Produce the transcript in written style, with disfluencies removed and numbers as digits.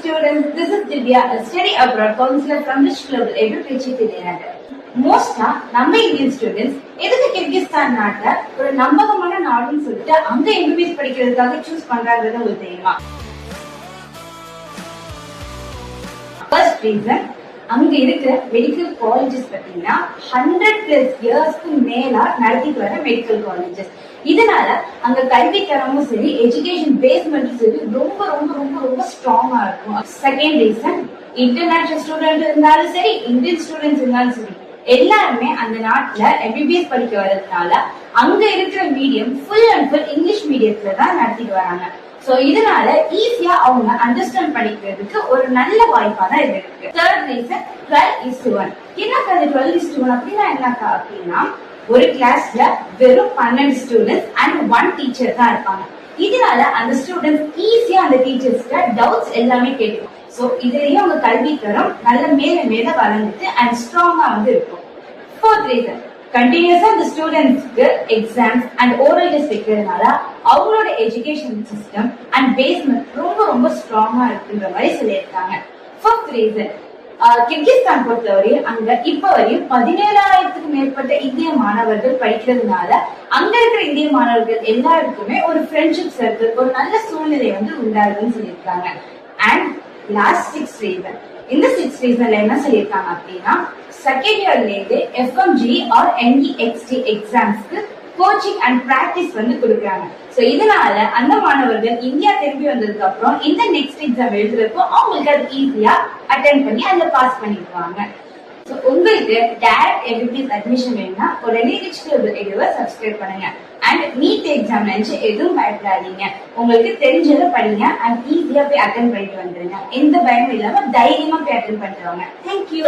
students, this is Divya, a study abroad counselor from Rich Global Edu Trichy Thiruvananthapuram. மோஸ்டா நம்ம Indian students எதுக்கு Kyrgyzstan நாட்டை ஒரு நம்பகமான நாடுன்னு சொல்லிட்டு அங்க எம்பிபிஎஸ் படிக்கிறதுக்காக சூஸ் பண்றாங்கன்னு உங்களுக்கு தெரியுமா? ஃபர்ஸ்ட் ரீசன், அங்க இருக்கிற மெடிக்கல் காலேஜஸ் பாத்தீங்கன்னா 100+ இயர்ஸ்க்கு மேல நடத்திட்டு வர மெடிக்கல் காலேஜஸ். இதனால அங்க கல்வி தரமும் சரி, எஜுகேஷன் பேஸ்மெண்ட்டும் சரி ரொம்ப ரொம்ப ரொம்ப ரொம்ப ஸ்ட்ராங்கா இருக்கும். செகண்ட் ரீசன், இன்டர்நேஷனல் ஸ்டூடெண்ட் இருந்தாலும் சரி, இந்தியன் ஸ்டூடெண்ட்ஸ் இருந்தாலும் சரி, எல்லாருமே அந்த நாட்டுல எம்பிபிஎஸ் படிக்க வர்றதுனால அங்க இருக்கிற medium full and full English மீடியத்துல தான் நடத்திட்டு வராங்க. சோ இதனால ஈஸியா அவங்க அண்டர்ஸ்டாண்ட் பண்ணிக்கிறதுக்கு ஒரு நல்ல வாய்ப்பா தான் இது இருக்கு. Third reason, 12:1. என்னக்கா 12:1 அப்படின்னா என்னக்கா அப்படின்னா, ஒரு கிளாஸ்ல வெறும் 12 ஸ்டூடெண்ட்ஸ் அண்ட் 1 டீச்சர் தான் இருப்பாங்க. இதனால அந்த ஸ்டூடெண்ட்ஸ் ஈஸியா அந்த டீச்சர்ஸ்க்கு டவுட்ஸ் எல்லாமே கேட்கும். சோ இதுலயும் அவங்க கல்வி தரம் நல்ல மேல மேல வளர்ந்துட்டு அண்ட் ஸ்ட்ராங்கா வந்து இருக்கும். ஃபோர்த் ரீசன், கண்டினியூஸா அந்த ஸ்டூடெண்ட்ஸ்க்கு எக்ஸாம்ஸ் அண்ட் ஓரல் டெஸ்ட் வைக்கிறதுனால அவங்களோட எஜுகேஷன் சிஸ்டம் அண்ட் பேஸ்மெண்ட் ரொம்ப ரொம்ப ஸ்ட்ராங்கா இருக்குன்ற மாதிரி சொல்லியிருக்காங்க. ஃபிஃப்த் ரீசன், கிர்கிஸ்தான் பொறுத்தவரை அங்க இப்ப வரையும் 17,000க்கு மேற்பட்ட இந்திய மாணவர்கள் படிக்கிறதுனால அங்க இருக்கிற இந்திய மாணவர்கள் எல்லாருக்குமே ஒரு ஃப்ரெண்ட்ஷிப் சர்க்கிள், ஒரு நல்ல சூழ்நிலை வந்து உண்டாகுதுன்னு சொல்லியிருக்காங்க. அண்ட் லாஸ்ட் 6th ரீசன், இந்த 6th ரீசன்ல என்ன சொல்லியிருக்காங்க அப்படின்னா, செகண்ட் இயர்ல இருந்து FMG ஆர் NEXT எக்ஸாம்ஸ்க்கு கோச்சிங் அண்ட் பிராக்டிஸ் வந்து கொடுக்குறாங்க. சோ இதனால அந்த மாணவர்கள் இந்தியா திரும்பி வந்ததுக்கு அப்புறம் இந்த நெக்ஸ்ட் எக்ஸாம் எழுதுறப்போ அவங்களுக்கு அது ஈஸியா அட்டென்ட் பண்ணி அதுல பாஸ் பண்ணிடுவாங்க. சோ உங்களுக்கு டைரக்ட் எம்பிபிஎஸ் அட்மிஷன் வேணும்னா உடனே ரிச் குளோபல் எடுவை சப்ஸ்கிரைப் பண்ணுங்க. அண்ட் நீட் எக்ஸாம் நினைச்சு எதுவும் பயப்படாதீங்க. உங்களுக்கு தெரிஞ்சதை படிங்க அண்ட் ஈஸியா போய் அட்டென்ட் பண்ணிட்டு வந்துருங்க. எந்த பயமும் இல்லாம தைரியமா போய் அட்டென்ட் பண்ணிட்டு வாங்க. தேங்க்யூ.